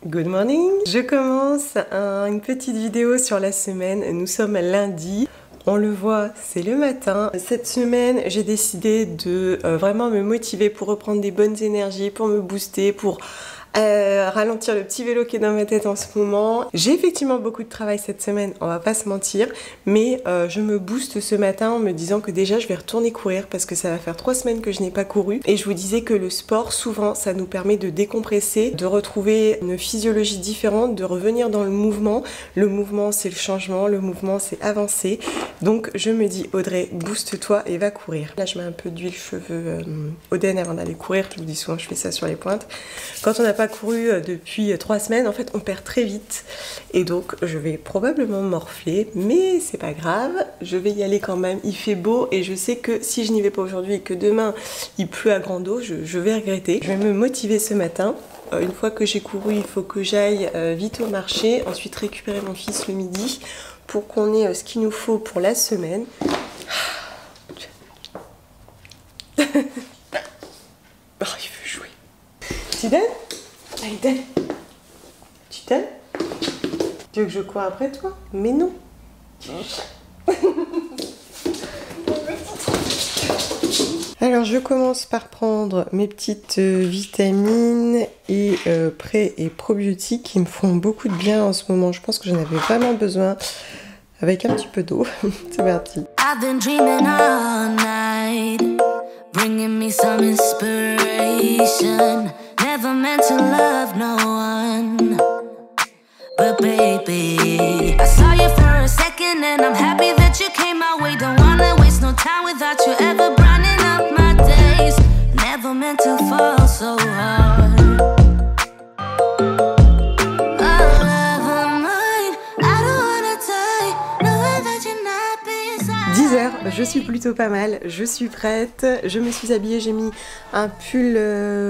Good morning! Je commence une petite vidéo sur la semaine. Nous sommes lundi. On le voit, c'est le matin. Cette semaine, j'ai décidé de vraiment me motiver pour reprendre des bonnes énergies, pour me booster, pour ralentir le petit vélo qui est dans ma tête en ce moment. J'ai effectivement beaucoup de travail cette semaine, on va pas se mentir, mais je me booste ce matin en me disant que déjà je vais retourner courir parce que ça va faire 3 semaines que je n'ai pas couru. Et je vous disais que le sport, souvent, ça nous permet de décompresser, de retrouver une physiologie différente, de revenir dans le mouvement. Le mouvement, c'est le changement, le mouvement, c'est avancer. Donc je me dis, Audrey, booste-toi et va courir. Là, je mets un peu d'huile cheveux Oden avant d'aller courir. Je vous dis souvent, je fais ça sur les pointes. Quand on n'a pas couru depuis 3 semaines, en fait on perd très vite et donc je vais probablement morfler, mais c'est pas grave, je vais y aller quand même. Il fait beau et je sais que si je n'y vais pas aujourd'hui et que demain il pleut à grande eau, je vais regretter. Je vais me motiver ce matin. Une fois que j'ai couru, il faut que j'aille vite au marché, ensuite récupérer mon fils le midi pour qu'on ait ce qu'il nous faut pour la semaine. Oh, il veut jouer. Tu donnes? Allez, donne. Tu donnes? Tu veux que je cours après toi? Mais non. Alors je commence par prendre mes petites vitamines et pré et probiotiques qui me font beaucoup de bien en ce moment. Je pense que j'en avais vraiment besoin avec un petit peu d'eau. C'est parti. I've been dreaming all night, bringing me some inspiration. Never meant to love no one, but baby, I saw you for a second and I'm happy that you came my way. Don't wanna waste no time without you ever brightening up my days. Never meant to fall so hard. 10h, je suis plutôt pas mal, je suis prête, je me suis habillée, j'ai mis un pull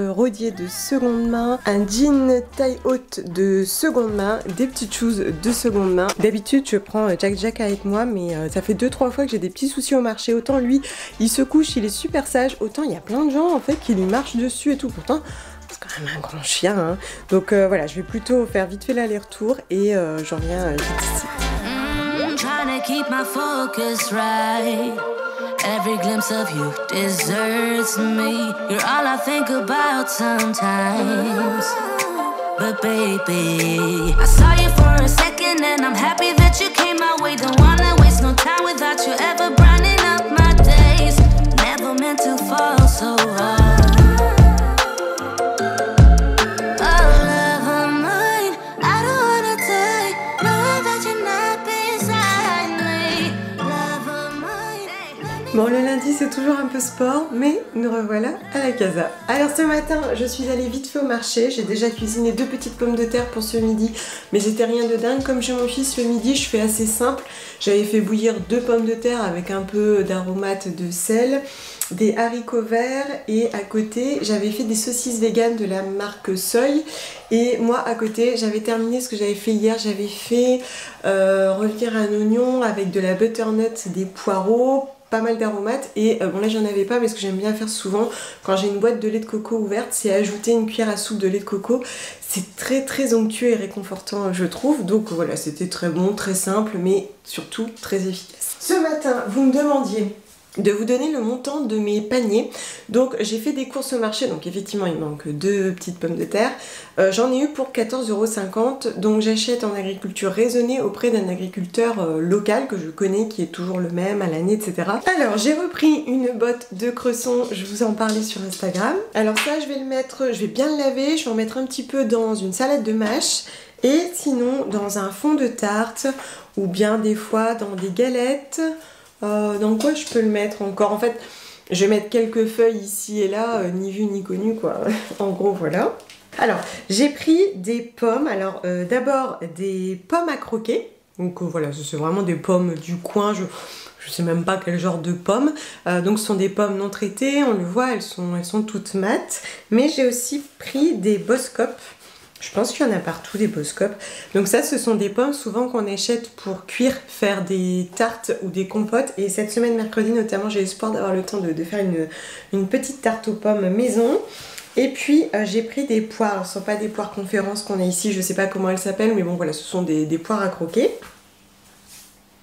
rodier de seconde main, un jean taille haute de seconde main, des petites choses de seconde main. D'habitude je prends Jack avec moi, mais ça fait 2-3 fois que j'ai des petits soucis au marché. Autant lui, il se couche, il est super sage, autant il y a plein de gens en fait qui lui marchent dessus et tout, pourtant c'est quand même un grand chien, hein. Donc voilà, je vais plutôt faire vite fait l'aller-retour et je reviens vite ici. Trying to keep my focus right. Every glimpse of you deserts me. You're all I think about sometimes. But baby, I saw you for a second and I'm happy that you came my way. Don't wanna waste no time without you ever brightening up my days. Never meant to fall so hard. Bon, le lundi c'est toujours un peu sport, mais nous revoilà à la casa. Alors ce matin, je suis allée vite fait au marché. J'ai déjà cuisiné 2 petites pommes de terre pour ce midi, mais c'était rien de dingue. Comme j'ai mon fils le midi, je fais assez simple. J'avais fait bouillir 2 pommes de terre avec un peu d'aromates de sel, des haricots verts et à côté, j'avais fait des saucisses véganes de la marque Seuil. Et moi à côté, j'avais terminé ce que j'avais fait hier. J'avais fait revenir un oignon avec de la butternut, des poireaux, pas mal d'aromates et bon là j'en avais pas, mais ce que j'aime bien faire souvent quand j'ai une boîte de lait de coco ouverte, c'est ajouter une cuillère à soupe de lait de coco. C'est très onctueux et réconfortant je trouve, donc voilà, c'était très bon, très simple, mais surtout très efficace. Ce matin vous me demandiez de vous donner le montant de mes paniers. Donc j'ai fait des courses au marché, donc effectivement il manque 2 petites pommes de terre. J'en ai eu pour 14,50 €, donc j'achète en agriculture raisonnée auprès d'un agriculteur local que je connais, qui est toujours le même à l'année, etc. Alors j'ai repris une botte de cresson, je vous en parlais sur Instagram. Alors ça je vais le mettre, je vais bien le laver, je vais en mettre un petit peu dans une salade de mâche et sinon dans un fond de tarte ou bien des fois dans des galettes. Dans quoi je peux le mettre encore? En fait, je vais mettre quelques feuilles ici et là, ni vu ni connu quoi. En gros, voilà. Alors, j'ai pris des pommes. Alors, d'abord des pommes à croquer. Donc voilà, c'est vraiment des pommes du coin. Je sais même pas quel genre de pommes. Donc, ce sont des pommes non traitées. On le voit, elles sont toutes mates. Mais j'ai aussi pris des Boskop. Je pense qu'il y en a partout des Boskop. Donc ça, ce sont des pommes souvent qu'on achète pour cuire, faire des tartes ou des compotes. Et cette semaine, mercredi notamment, j'ai l'espoir d'avoir le temps de faire une petite tarte aux pommes maison. Et puis j'ai pris des poires, alors ce ne sont pas des poires conférences qu'on a ici, je ne sais pas comment elles s'appellent, mais bon voilà, ce sont des poires à croquer.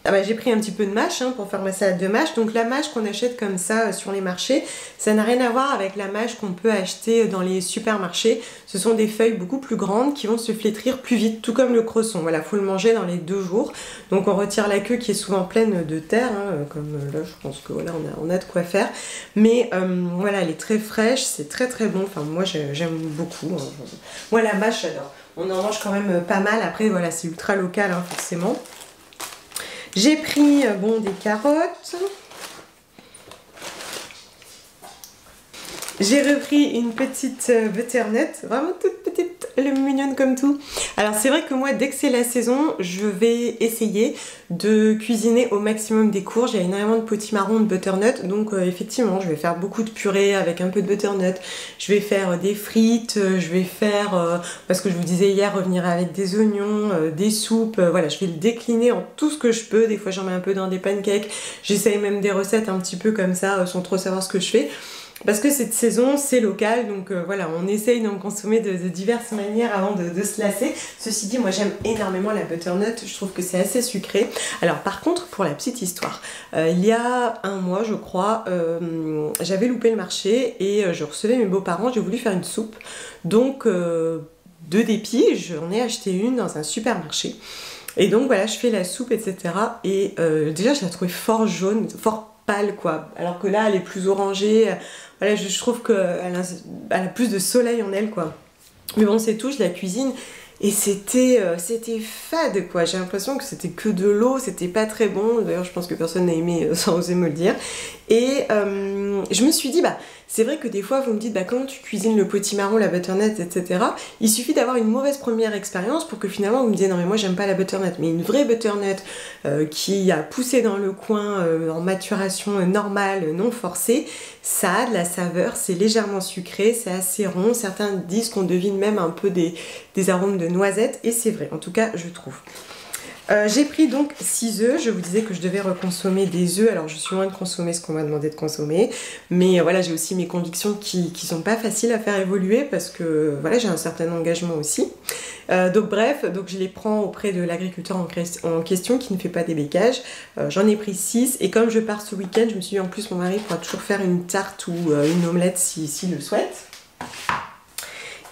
Ah bah, j'ai pris un petit peu de mâche hein, pour faire ma salade de mâche. Donc la mâche qu'on achète comme ça sur les marchés, ça n'a rien à voir avec la mâche qu'on peut acheter dans les supermarchés. Ce sont des feuilles beaucoup plus grandes qui vont se flétrir plus vite, tout comme le cresson. Voilà, faut le manger dans les 2 jours. Donc on retire la queue qui est souvent pleine de terre, hein, comme là je pense que voilà, on a de quoi faire. Mais voilà, elle est très fraîche, c'est très très bon. Enfin moi j'aime beaucoup. Hein. Moi la mâche j'adore. On en mange quand même pas mal. Après voilà, c'est ultra local hein, forcément. J'ai pris bon, des carottes. J'ai repris une petite butternut, vraiment toute petite, elle est mignonne comme tout. Alors c'est vrai que moi dès que c'est la saison, je vais essayer de cuisiner au maximum des courges. Il y a énormément de potimarron, de butternut, donc effectivement je vais faire beaucoup de purée avec un peu de butternut. Je vais faire des frites, je vais faire, parce que je vous disais hier, revenir avec des oignons, des soupes, voilà, je vais le décliner en tout ce que je peux. Des fois j'en mets un peu dans des pancakes, j'essaye même des recettes un petit peu comme ça, sans trop savoir ce que je fais. Parce que cette saison, c'est local, donc voilà, on essaye d'en consommer de diverses manières avant de se lasser. Ceci dit, moi j'aime énormément la butternut, je trouve que c'est assez sucré. Alors par contre, pour la petite histoire, il y a un mois je crois, j'avais loupé le marché et je recevais mes beaux-parents, j'ai voulu faire une soupe. Donc de dépit, j'en ai acheté une dans un supermarché. Et donc voilà, je fais la soupe, etc. Et déjà je la trouvais fort jaune, fort pâle quoi, alors que là elle est plus orangée, voilà, je trouve qu'elle a plus de soleil en elle quoi. Mais bon c'est tout, je la cuisine et c'était fade quoi, j'ai l'impression que c'était que de l'eau, c'était pas très bon, d'ailleurs je pense que personne n'a aimé sans oser me le dire. Et je me suis dit bah c'est vrai que des fois vous me dites bah comment tu cuisines le potimarron, la butternut, etc. Il suffit d'avoir une mauvaise première expérience pour que finalement vous me disiez non mais moi j'aime pas la butternut, mais une vraie butternut qui a poussé dans le coin en maturation normale, non forcée, ça a de la saveur, c'est légèrement sucré, c'est assez rond, certains disent qu'on devine même un peu des arômes de noisettes et c'est vrai, en tout cas je trouve. J'ai pris donc 6 œufs, je vous disais que je devais reconsommer des œufs, alors je suis loin de consommer ce qu'on m'a demandé de consommer, mais voilà j'ai aussi mes convictions qui sont pas faciles à faire évoluer parce que voilà j'ai un certain engagement aussi. Donc bref, donc je les prends auprès de l'agriculteur en question qui ne fait pas des bécages. J'en ai pris 6 et comme je pars ce week-end, je me suis dit en plus mon mari pourra toujours faire une tarte ou une omelette s'il le souhaite.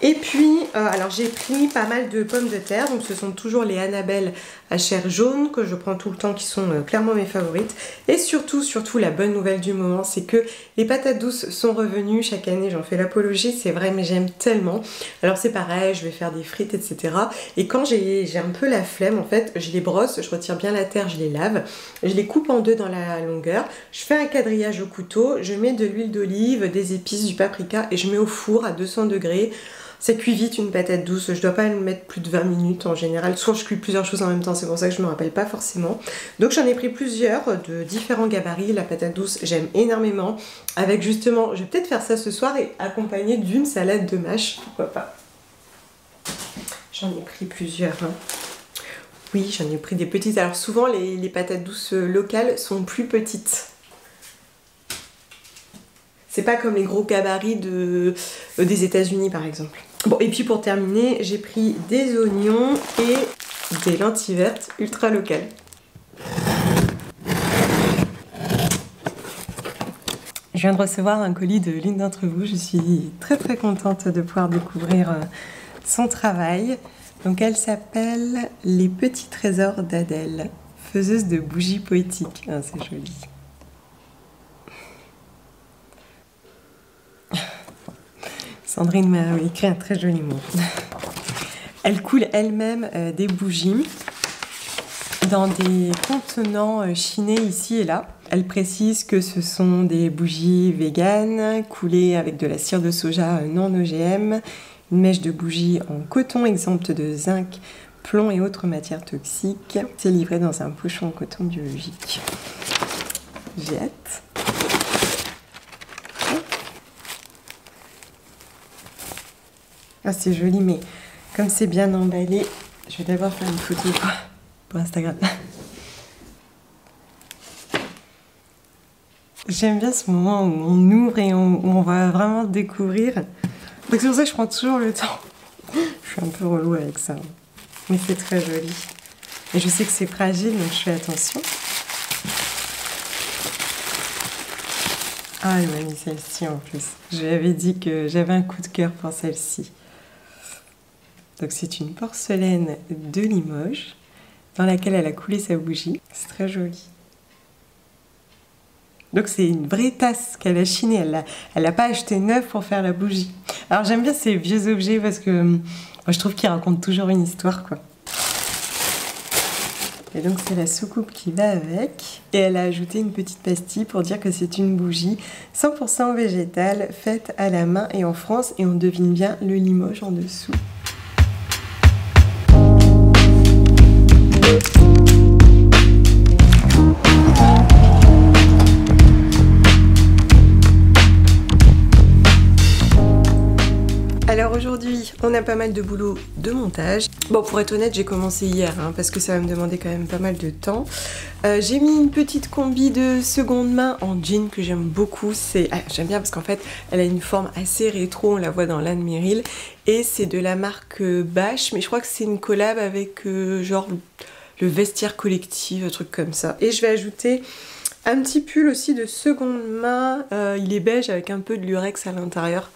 Et puis, alors j'ai pris pas mal de pommes de terre, donc ce sont toujours les Annabelle à chair jaune que je prends tout le temps, qui sont clairement mes favorites. Et surtout la bonne nouvelle du moment, c'est que les patates douces sont revenues. Chaque année j'en fais l'apologie, c'est vrai, mais j'aime tellement. Alors c'est pareil, je vais faire des frites, etc. Et quand j'ai un peu la flemme, en fait, je les brosse, je retire bien la terre, je les lave, je les coupe en deux dans la longueur, je fais un quadrillage au couteau, je mets de l'huile d'olive, des épices, du paprika et je mets au four à 200 degrés. Ça cuit vite une patate douce, je dois pas le mettre plus de 20 minutes en général. Soit je cuis plusieurs choses en même temps, c'est pour ça que je me rappelle pas forcément. Donc j'en ai pris plusieurs de différents gabarits. La patate douce, j'aime énormément. Avec justement, je vais peut-être faire ça ce soir et accompagner d'une salade de mâche, pourquoi pas. J'en ai pris plusieurs. Hein. Oui, j'en ai pris des petites. Alors souvent les patates douces locales sont plus petites. C'est pas comme les gros gabarits des États-Unis par exemple. Bon, et puis pour terminer, j'ai pris des oignons et des lentilles vertes ultra locales. Je viens de recevoir un colis de l'une d'entre vous. Je suis très très contente de pouvoir découvrir son travail. Donc elle s'appelle Les Petits Trésors d'Adèle, faiseuse de bougies poétiques. Ah, c'est joli. Sandrine m'a écrit un très joli mot. Elle coule elle-même des bougies dans des contenants chinés ici et là. Elle précise que ce sont des bougies véganes, coulées avec de la cire de soja non OGM, une mèche de bougie en coton exempte de zinc, plomb et autres matières toxiques. C'est livré dans un pochon en coton biologique. J'ai hâte. Ah, c'est joli, mais comme c'est bien emballé, je vais d'abord faire une photo pour Instagram. J'aime bien ce moment où on ouvre et où on va vraiment découvrir. Donc c'est pour ça que je prends toujours le temps. Je suis un peu relou avec ça. Mais c'est très joli. Et je sais que c'est fragile, donc je fais attention. Ah, elle m'a mis celle-ci en plus. Je lui avais dit que j'avais un coup de cœur pour celle-ci. Donc c'est une porcelaine de Limoges dans laquelle elle a coulé sa bougie. C'est très joli. Donc c'est une vraie tasse qu'elle a chinée. Elle l'a pas acheté neuve pour faire la bougie. Alors j'aime bien ces vieux objets parce que moi, je trouve qu'ils racontent toujours une histoire, quoi. Et donc c'est la soucoupe qui va avec. Et elle a ajouté une petite pastille pour dire que c'est une bougie 100% végétale, faite à la main et en France. Et on devine bien le Limoges en dessous. Alors aujourd'hui, on a pas mal de boulot de montage. Bon, pour être honnête, j'ai commencé hier, parce que ça va me demander quand même pas mal de temps. J'ai mis une petite combi de seconde main en jean que j'aime beaucoup. J'aime bien parce qu'en fait, elle a une forme assez rétro, on la voit dans l'Anne Meryl. Et c'est de la marque Bash, mais je crois que c'est une collab avec genre le vestiaire collectif, un truc comme ça. Et je vais ajouter un petit pull aussi de seconde main. Il est beige avec un peu de lurex à l'intérieur.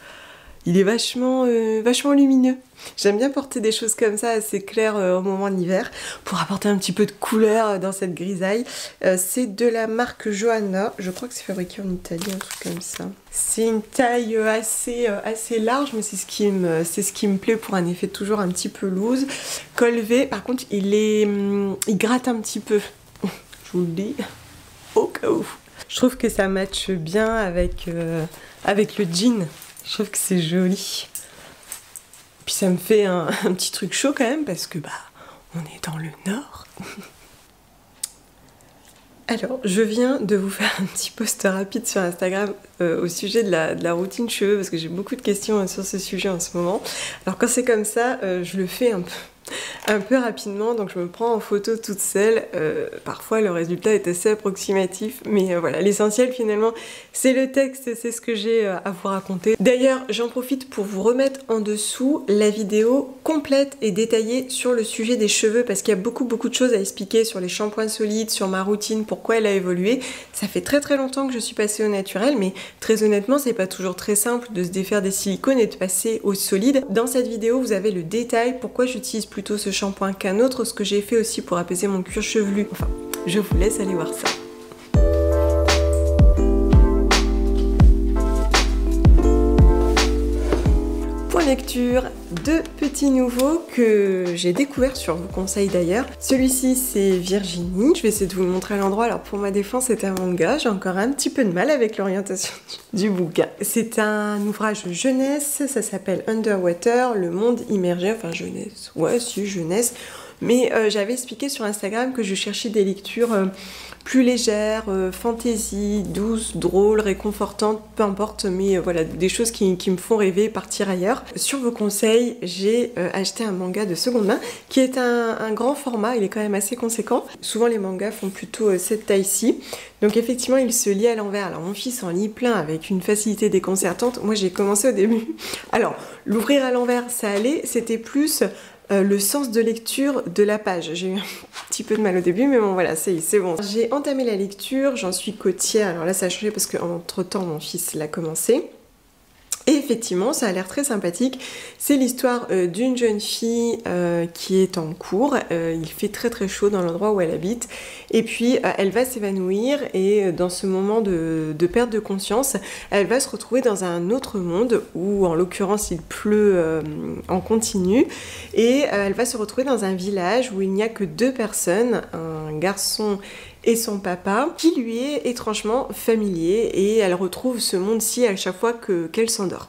Il est vachement lumineux. J'aime bien porter des choses comme ça, assez claires au moment de l'hiver, pour apporter un petit peu de couleur dans cette grisaille. C'est de la marque Johanna. Je crois que c'est fabriqué en Italie, un truc comme ça. C'est une taille assez large, mais c'est ce qui me plaît pour un effet toujours un petit peu loose. Col V, par contre, il gratte un petit peu. Je vous le dis, au cas où. Je trouve que ça matche bien avec le jean. Je trouve que c'est joli. Puis ça me fait un petit truc chaud quand même parce que on est dans le nord. Alors, je viens de vous faire un petit post rapide sur Instagram au sujet de la routine cheveux parce que j'ai beaucoup de questions sur ce sujet en ce moment. Alors quand c'est comme ça, je le fais un peu rapidement, donc je me prends en photo toute seule. Parfois le résultat est assez approximatif, mais voilà, l'essentiel finalement c'est le texte, c'est ce que j'ai à vous raconter. D'ailleurs, j'en profite pour vous remettre en dessous la vidéo complète et détaillée sur le sujet des cheveux parce qu'il y a beaucoup de choses à expliquer sur les shampoings solides, sur ma routine, pourquoi elle a évolué. Ça fait très longtemps que je suis passée au naturel, mais très honnêtement c'est pas toujours très simple de se défaire des silicones et de passer au solide. Dans cette vidéo vous avez le détail, pourquoi j'utilise plutôt ce shampoing qu'un autre, ce que j'ai fait aussi pour apaiser mon cuir chevelu. Enfin, je vous laisse aller voir ça. Point lecture, deux petits nouveaux que j'ai découverts sur vos conseils d'ailleurs. Celui-ci c'est Virginie, je vais essayer de vous le montrer à l'endroit. Alors pour ma défense c'est un manga, j'ai encore un petit peu de mal avec l'orientation du bouquin. C'est un ouvrage jeunesse, ça s'appelle Underwater, le monde immergé, enfin jeunesse, ouais si jeunesse. Mais j'avais expliqué sur Instagram que je cherchais des lectures plus légères, fantasy, douces, drôles, réconfortantes, peu importe, mais voilà, des choses qui me font rêver, partir ailleurs. Sur vos conseils, j'ai acheté un manga de seconde main qui est un grand format, il est quand même assez conséquent. Souvent les mangas font plutôt cette taille-ci. Donc effectivement, il se lit à l'envers. Alors mon fils en lit plein avec une facilité déconcertante. Moi j'ai commencé au début. Alors, l'ouvrir à l'envers, ça allait, c'était plus le sens de lecture de la page. J'ai eu un petit peu de mal au début, mais bon voilà, c'est bon. J'ai entamé la lecture, j'en suis côtière. Alors là, ça a changé parce qu'entre temps, mon fils l'a commencé. Et effectivement, ça a l'air très sympathique. C'est l'histoire d'une jeune fille qui est en cours. Il fait très chaud dans l'endroit où elle habite. Et puis, elle va s'évanouir et dans ce moment de perte de conscience, elle va se retrouver dans un autre monde où, en l'occurrence, il pleut en continu. Et elle va se retrouver dans un village où il n'y a que deux personnes, un garçon et son papa, qui lui est étrangement familier, et elle retrouve ce monde-ci à chaque fois qu'elle s'endort.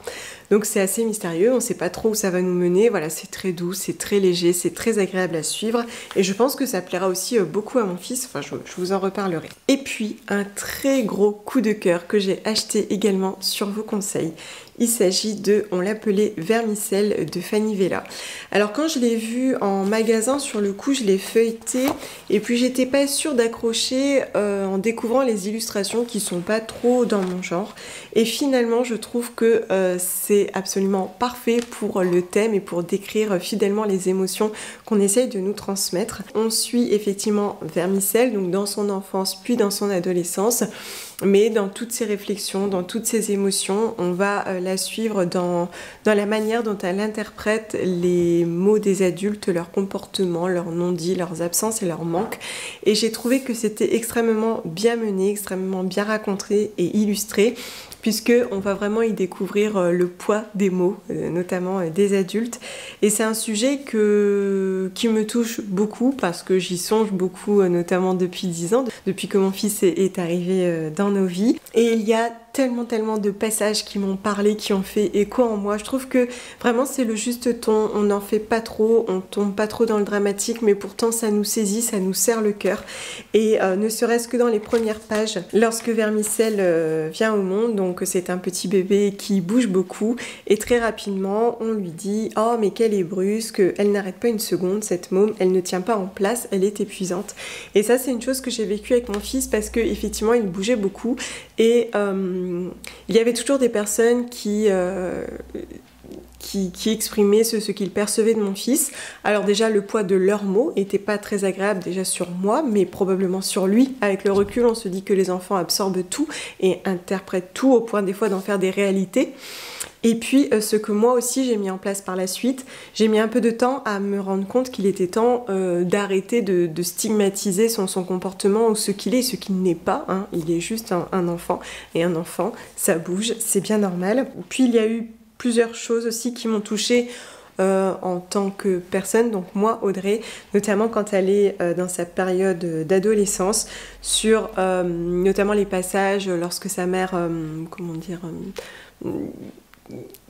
Donc c'est assez mystérieux, on ne sait pas trop où ça va nous mener, voilà, c'est très doux, c'est très léger, c'est très agréable à suivre, et je pense que ça plaira aussi beaucoup à mon fils, enfin je vous en reparlerai. Et puis, un très gros coup de cœur que j'ai acheté également sur vos conseils. Il s'agit de, on l'appelait Vermicelle de Fanny Vella. Alors quand je l'ai vu en magasin, sur le coup je l'ai feuilleté et puis j'étais pas sûre d'accrocher en découvrant les illustrations qui sont pas trop dans mon genre. Et finalement je trouve que c'est c'est absolument parfait pour le thème et pour décrire fidèlement les émotions qu'on essaye de nous transmettre. On suit effectivement Vermicelle, donc dans son enfance puis dans son adolescence, mais dans toutes ses réflexions, dans toutes ses émotions, on va la suivre dans la manière dont elle interprète les mots des adultes, leurs comportements, leurs non-dits, leurs absences et leurs manques. Et j'ai trouvé que c'était extrêmement bien mené, extrêmement bien raconté et illustré, puisque on va vraiment y découvrir le poids des mots, notamment des adultes. Et c'est un sujet qui me touche beaucoup, parce que j'y songe beaucoup, notamment depuis 10 ans, depuis que mon fils est arrivé dans nos vies. Et il y a tellement de passages qui m'ont parlé, qui ont fait écho en moi. Je trouve que vraiment c'est le juste ton, on n'en fait pas trop, on tombe pas trop dans le dramatique, mais pourtant ça nous saisit, ça nous serre le cœur. Et ne serait-ce que dans les premières pages, lorsque Vermicelle vient au monde, donc c'est un petit bébé qui bouge beaucoup, et très rapidement on lui dit « Oh mais qu'elle est brusque, elle n'arrête pas une seconde, cette môme, elle ne tient pas en place, elle est épuisante. » Et ça c'est une chose que j'ai vécue avec mon fils, parce que effectivement il bougeait beaucoup, et il y avait toujours des personnes qui exprimaient ce qu'ils percevaient de mon fils. Alors déjà, le poids de leurs mots était pas très agréable déjà sur moi, mais probablement sur lui. Avec le recul, on se dit que les enfants absorbent tout et interprètent tout au point des fois d'en faire des réalités. Et puis, ce que moi aussi j'ai mis en place par la suite, j'ai mis un peu de temps à me rendre compte qu'il était temps d'arrêter de stigmatiser son comportement ou ce qu'il est et ce qu'il n'est pas. Hein. Il est juste un enfant, et un enfant, ça bouge, c'est bien normal. Puis il y a eu plusieurs choses aussi qui m'ont touchée en tant que personne, donc moi Audrey, notamment quand elle est dans sa période d'adolescence, sur notamment les passages lorsque sa mère,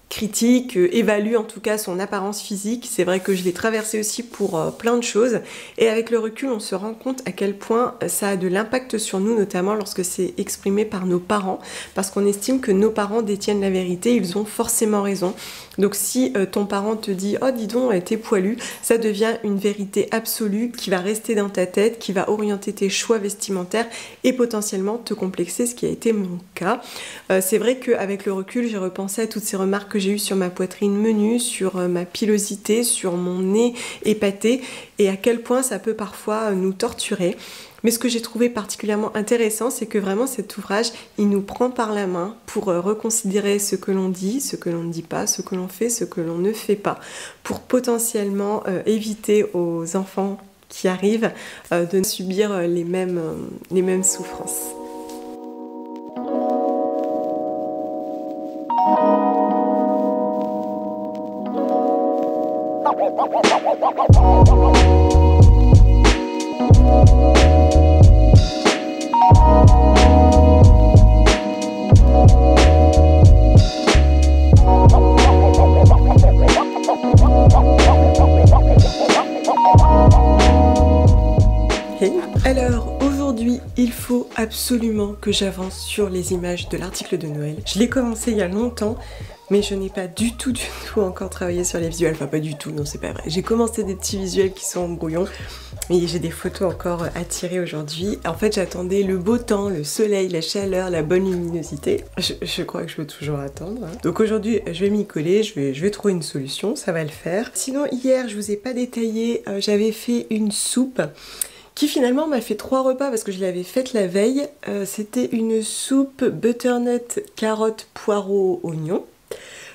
critique, évalue en tout cas son apparence physique. C'est vrai que je l'ai traversé aussi pour plein de choses, et avec le recul on se rend compte à quel point ça a de l'impact sur nous, notamment lorsque c'est exprimé par nos parents, parce qu'on estime que nos parents détiennent la vérité, ils ont forcément raison. Donc si ton parent te dit « Oh dis donc, t'es poilu », ça devient une vérité absolue qui va rester dans ta tête, qui va orienter tes choix vestimentaires et potentiellement te complexer, ce qui a été mon cas. C'est vrai qu'avec le recul, j'ai repensé à toutes ces remarques que j'ai eues sur ma poitrine menue, sur ma pilosité, sur mon nez épaté, et à quel point ça peut parfois nous torturer. Mais ce que j'ai trouvé particulièrement intéressant, c'est que vraiment cet ouvrage, il nous prend par la main pour reconsidérer ce que l'on dit, ce que l'on ne dit pas, ce que l'on fait, ce que l'on ne fait pas, pour potentiellement éviter aux enfants qui arrivent de subir les mêmes souffrances. Alors aujourd'hui, il faut absolument que j'avance sur les images de l'article de Noël. Je l'ai commencé il y a longtemps, mais je n'ai pas du tout encore travaillé sur les visuels. Enfin pas du tout, non c'est pas vrai. J'ai commencé des petits visuels qui sont en brouillon, mais j'ai des photos encore à tirer aujourd'hui. En fait j'attendais le beau temps, le soleil, la chaleur, la bonne luminosité. Je crois que je peux toujours attendre. Hein. Donc aujourd'hui je vais m'y coller, je vais trouver une solution, ça va le faire. Sinon hier je vous ai pas détaillé, j'avais fait une soupe qui finalement m'a fait 3 repas parce que je l'avais faite la veille. C'était une soupe butternut, carottes, poireaux, oignons.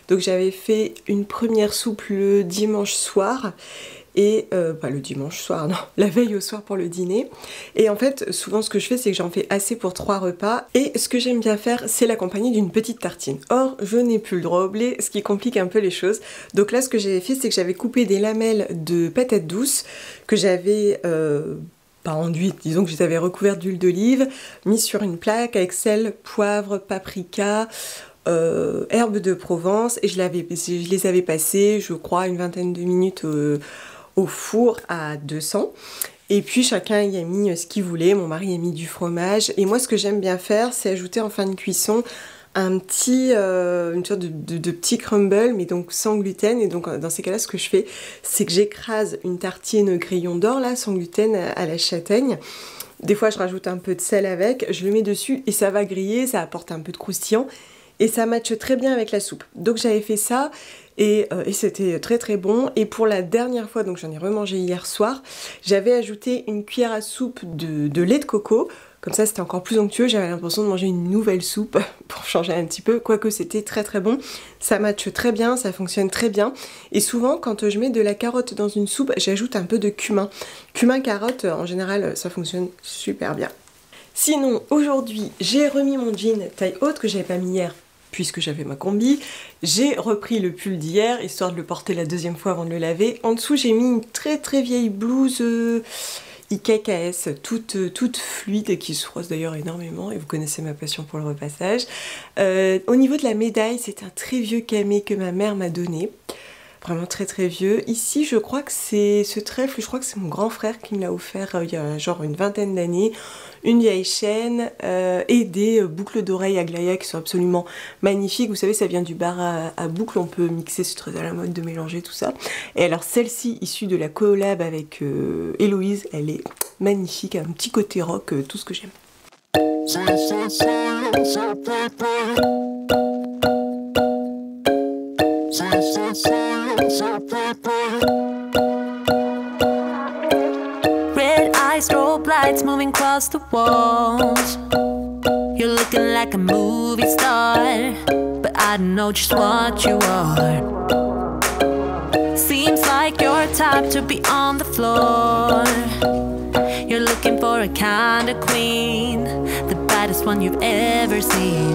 Donc j'avais fait une première soupe le dimanche soir, et pas le dimanche soir, non, la veille au soir pour le dîner. Et en fait, souvent ce que je fais, c'est que j'en fais assez pour 3 repas. Et ce que j'aime bien faire, c'est l'accompagner d'une petite tartine. Or, je n'ai plus le droit au blé, ce qui complique un peu les choses. Donc là, ce que j'avais fait, c'est que j'avais coupé des lamelles de patates douces que j'avais pas enduite, disons que je les avais recouvertes d'huile d'olive, mis sur une plaque avec sel, poivre, paprika, herbes de Provence, et je les avais passées, je crois, une vingtaine de minutes au four à 200. Et puis chacun y a mis ce qu'il voulait, mon mari a mis du fromage, et moi ce que j'aime bien faire, c'est ajouter en fin de cuisson une sorte de petit crumble, mais donc sans gluten. Et donc dans ces cas-là, ce que je fais, c'est que j'écrase une tartine grillon d'or, là, sans gluten, à la châtaigne. Des fois, je rajoute un peu de sel avec, je le mets dessus et ça va griller, ça apporte un peu de croustillant. et ça matche très bien avec la soupe. Donc j'avais fait ça et c'était très très bon. Et pour la dernière fois, donc j'en ai remangé hier soir, j'avais ajouté une cuillère à soupe de lait de coco. Comme ça c'était encore plus onctueux, j'avais l'impression de manger une nouvelle soupe pour changer un petit peu, quoique c'était très très bon. Ça matche très bien, ça fonctionne très bien. Et souvent quand je mets de la carotte dans une soupe, j'ajoute un peu de cumin. Cumin, carotte, en général ça fonctionne super bien. Sinon aujourd'hui j'ai remis mon jean taille haute que j'avais pas mis hier puisque j'avais ma combi. J'ai repris le pull d'hier histoire de le porter la deuxième fois avant de le laver. En dessous j'ai mis une très très vieille blouse IKKS, toute fluide, qui se froisse d'ailleurs énormément, et vous connaissez ma passion pour le repassage. Au niveau de la médaille, c'est un très vieux camé que ma mère m'a donné. Vraiment très très vieux. Ici je crois que c'est ce trèfle, je crois que c'est mon grand frère qui me l'a offert il y a genre une vingtaine d'années. Une vieille chaîne et des boucles d'oreilles Aglaia qui sont absolument magnifiques. Vous savez, ça vient du bar à boucles, on peut mixer, c'est très à la mode de mélanger tout ça. Et alors celle-ci, issue de la collab avec Héloïse, elle est magnifique, un petit côté rock, tout ce que j'aime. Strobe lights moving across the walls. You're looking like a movie star, but I don't know just what you are. Seems like your type to be on the floor. You're looking for a kind of queen, the baddest one you've ever seen.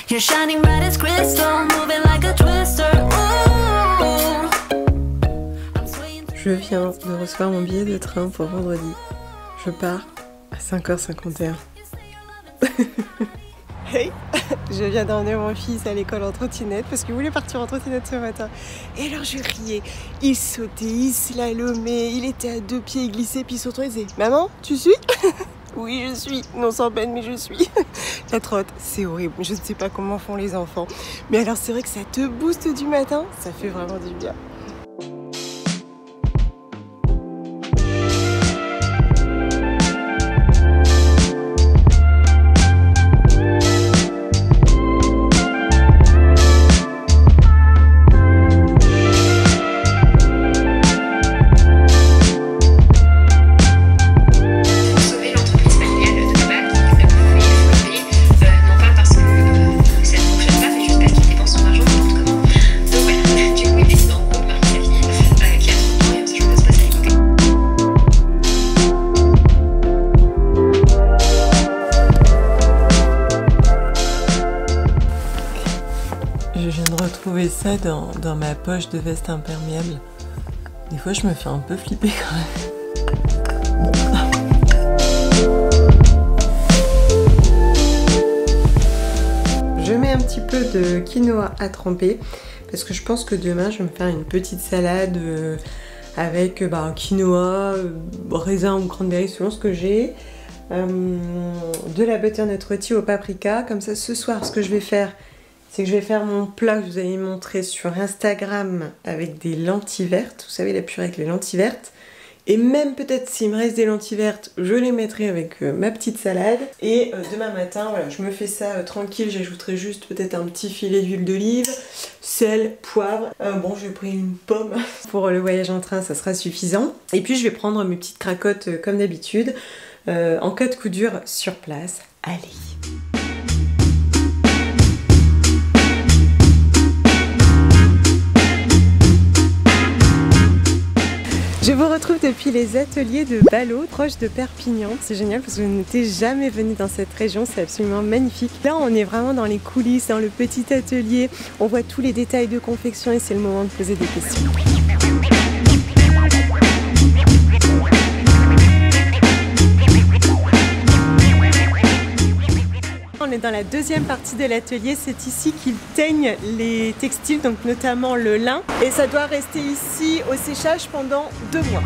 You're shining bright as crystal, moving like a twister. Je viens de recevoir mon billet de train pour vendredi. Je pars à 5h51. Hey, je viens d'emmener mon fils à l'école en trottinette parce qu'il voulait partir en trottinette ce matin. Et alors je riais, il sautait, il slalomait, il était à deux pieds, il glissait, puis il s'autorisait. Maman, tu suis? Oui, je suis. Non, sans peine, mais je suis. La trotte, c'est horrible. Je ne sais pas comment font les enfants. Mais alors c'est vrai que ça te booste du matin, ça fait vraiment du bien. Ça dans ma poche de veste imperméable. Des fois je me fais un peu flipper quand même. Je mets un petit peu de quinoa à tremper parce que je pense que demain je vais me faire une petite salade avec quinoa, raisin ou cranberry selon ce que j'ai. De la butternut rôtie au paprika. Comme ça ce soir ce que je vais faire, c'est que je vais faire mon plat que je vous avais montré sur Instagram avec des lentilles vertes. Vous savez, la purée avec les lentilles vertes. Et même peut-être s'il me reste des lentilles vertes, je les mettrai avec ma petite salade. Et demain matin, voilà, je me fais ça tranquille. J'ajouterai juste peut-être un petit filet d'huile d'olive, sel, poivre. Bon, j'ai pris une pomme. Pour le voyage en train, ça sera suffisant. Et puis je vais prendre mes petites cracottes comme d'habitude, en cas de coup dur sur place. Allez! Je vous retrouve depuis les ateliers de Ballot, proche de Perpignan. C'est génial parce que je n'étais jamais venue dans cette région, c'est absolument magnifique. Là, on est vraiment dans les coulisses, dans le petit atelier. On voit tous les détails de confection et c'est le moment de poser des questions. On est dans la deuxième partie de l'atelier, c'est ici qu'ils teignent les textiles, donc notamment le lin. Et ça doit rester ici au séchage pendant 2 mois.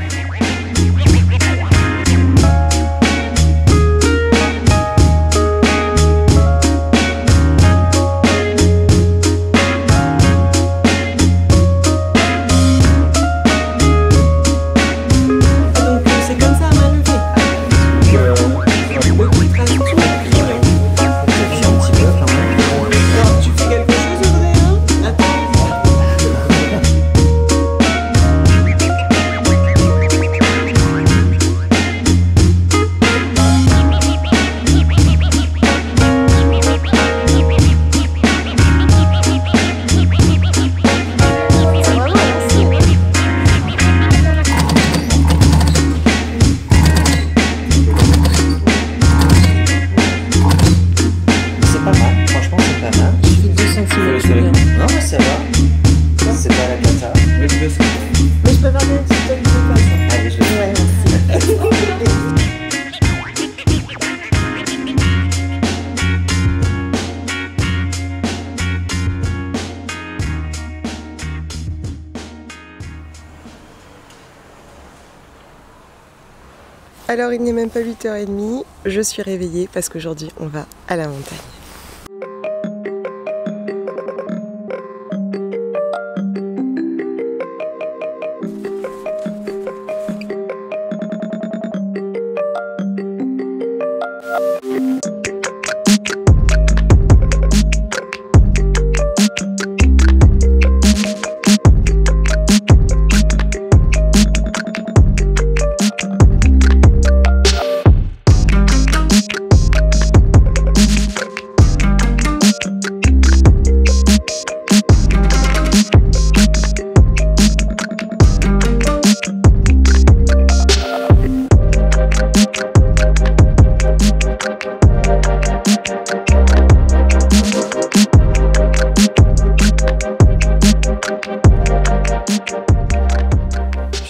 Alors il n'est même pas 8h30, je suis réveillée parce qu'aujourd'hui on va à la montagne.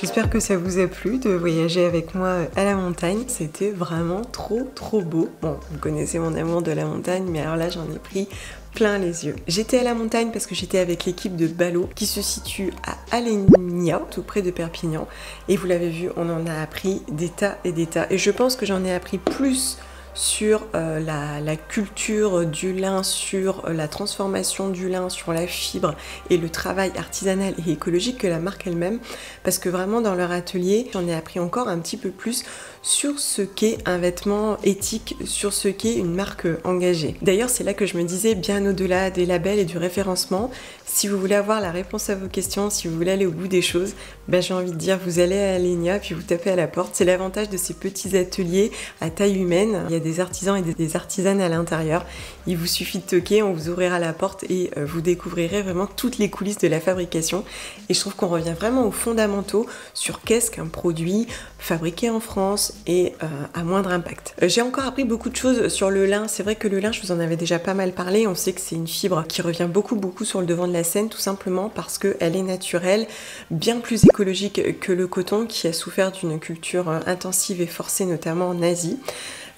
J'espère que ça vous a plu de voyager avec moi à la montagne. C'était vraiment trop beau. Bon, vous connaissez mon amour de la montagne, mais alors là j'en ai pris plein les yeux. J'étais à la montagne parce que j'étais avec l'équipe de Ballot qui se situe à Alenia, tout près de Perpignan. Et vous l'avez vu, on en a appris des tas et des tas. Et je pense que j'en ai appris plus sur la culture du lin, sur la transformation du lin, sur la fibre et le travail artisanal et écologique que la marque elle-même, parce que vraiment dans leur atelier j'en ai appris encore un petit peu plus sur ce qu'est un vêtement éthique, sur ce qu'est une marque engagée. D'ailleurs c'est là que je me disais, bien au-delà des labels et du référencement, si vous voulez avoir la réponse à vos questions, si vous voulez aller au bout des choses, ben j'ai envie de dire, vous allez à Alenia puis vous tapez à la porte. C'est l'avantage de ces petits ateliers à taille humaine. Il y a des artisans et des artisanes à l'intérieur. Il vous suffit de toquer, on vous ouvrira la porte et vous découvrirez vraiment toutes les coulisses de la fabrication. Et je trouve qu'on revient vraiment aux fondamentaux sur qu'est-ce qu'un produit fabriqué en France et à moindre impact. J'ai encore appris beaucoup de choses sur le lin. C'est vrai que le lin, je vous en avais déjà pas mal parlé. On sait que c'est une fibre qui revient beaucoup sur le devant de la scène, tout simplement parce qu'elle est naturelle, bien plus écologique que le coton qui a souffert d'une culture intensive et forcée, notamment en Asie.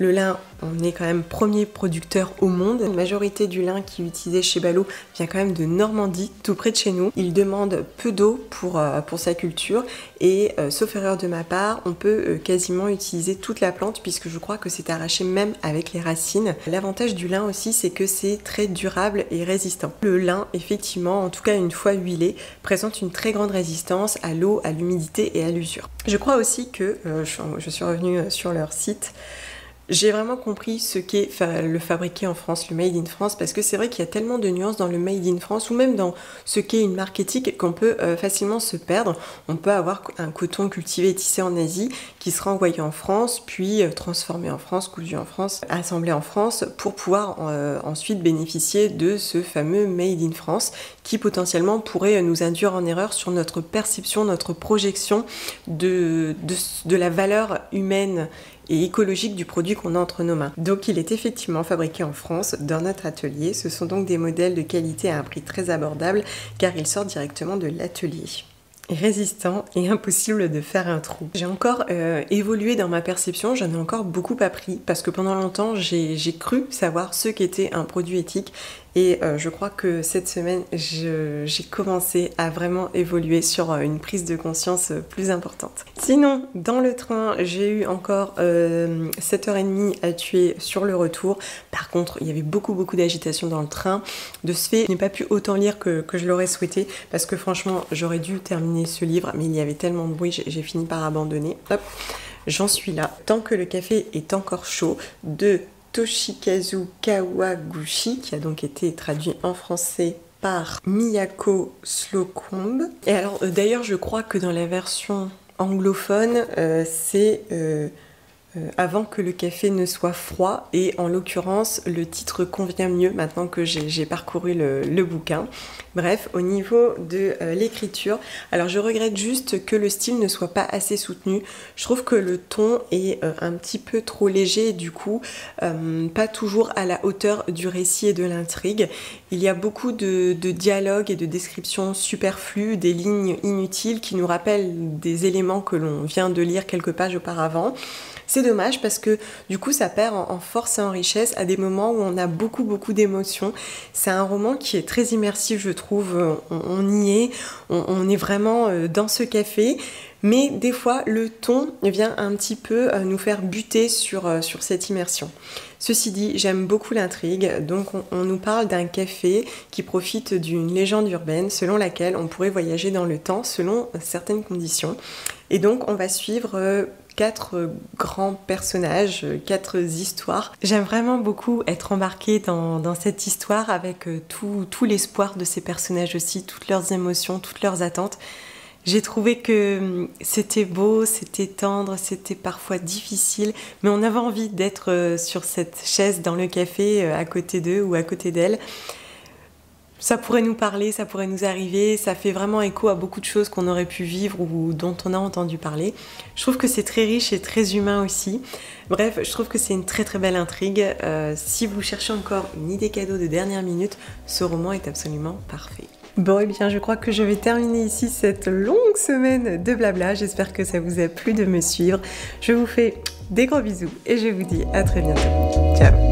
Le lin, on est quand même premier producteur au monde. La majorité du lin qui est utilisé chez Ballot vient quand même de Normandie, tout près de chez nous. Il demande peu d'eau pour sa culture et, sauf erreur de ma part, on peut quasiment utiliser toute la plante puisque je crois que c'est arraché même avec les racines. L'avantage du lin aussi, c'est que c'est très durable et résistant. Le lin, effectivement, en tout cas une fois huilé, présente une très grande résistance à l'eau, à l'humidité et à l'usure. Je crois aussi que, je suis revenue sur leur site, j'ai vraiment compris ce qu'est le fabriqué en France, le made in France, parce que c'est vrai qu'il y a tellement de nuances dans le made in France ou même dans ce qu'est une marque éthique qu'on peut facilement se perdre. On peut avoir un coton cultivé et tissé en Asie qui sera envoyé en France, puis transformé en France, cousu en France, assemblé en France pour pouvoir ensuite bénéficier de ce fameux made in France qui potentiellement pourrait nous induire en erreur sur notre perception, notre projection de la valeur humaine et écologique du produit qu'on a entre nos mains. Donc il est effectivement fabriqué en France dans notre atelier. Ce sont donc des modèles de qualité à un prix très abordable car ils sortent directement de l'atelier. Résistant et impossible de faire un trou. J'ai encore évolué dans ma perception, j'en ai encore beaucoup appris parce que pendant longtemps j'ai cru savoir ce qu'était un produit éthique et je crois que cette semaine j'ai commencé à vraiment évoluer sur une prise de conscience plus importante. Sinon dans le train j'ai eu encore 7h30 à tuer sur le retour. Par contre il y avait beaucoup d'agitation dans le train. De ce fait je n'ai pas pu autant lire que je l'aurais souhaité parce que franchement j'aurais dû terminer ce livre mais il y avait tellement de bruit, j'ai fini par abandonner. Hop, j'en suis là. Tant que le café est encore chaud, de Toshikazu Kawaguchi, qui a donc été traduit en français par Miyako Slocombe. Et alors d'ailleurs je crois que dans la version anglophone c'est avant que le café ne soit froid et en l'occurrence le titre convient mieux maintenant que j'ai parcouru le bouquin. Bref, au niveau de l'écriture, alors je regrette juste que le style ne soit pas assez soutenu. Je trouve que le ton est un petit peu trop léger et du coup pas toujours à la hauteur du récit et de l'intrigue. Il y a beaucoup de dialogues et de descriptions superflues, des lignes inutiles qui nous rappellent des éléments que l'on vient de lire quelques pages auparavant. C'est dommage parce que du coup ça perd en force et en richesse à des moments où on a beaucoup d'émotions. C'est un roman qui est très immersif je trouve, on y est, on est vraiment dans ce café. mais des fois le ton vient un petit peu nous faire buter sur cette immersion. Ceci dit, j'aime beaucoup l'intrigue, donc on nous parle d'un café qui profite d'une légende urbaine selon laquelle on pourrait voyager dans le temps selon certaines conditions. Et donc on va suivre 4 grands personnages, 4 histoires. J'aime vraiment beaucoup être embarquée dans cette histoire avec tout l'espoir de ces personnages aussi, toutes leurs émotions, toutes leurs attentes. J'ai trouvé que c'était beau, c'était tendre, c'était parfois difficile, mais on avait envie d'être sur cette chaise dans le café à côté d'eux ou à côté d'elle. Ça pourrait nous parler, ça pourrait nous arriver, ça fait vraiment écho à beaucoup de choses qu'on aurait pu vivre ou dont on a entendu parler. Je trouve que c'est très riche et très humain aussi. Bref, je trouve que c'est une très très belle intrigue. Si vous cherchez encore une idée cadeau de dernière minute, ce roman est absolument parfait. Bon, et bien je crois que je vais terminer ici cette longue semaine de blabla. J'espère que ça vous a plu de me suivre. Je vous fais des gros bisous et je vous dis à très bientôt. Ciao!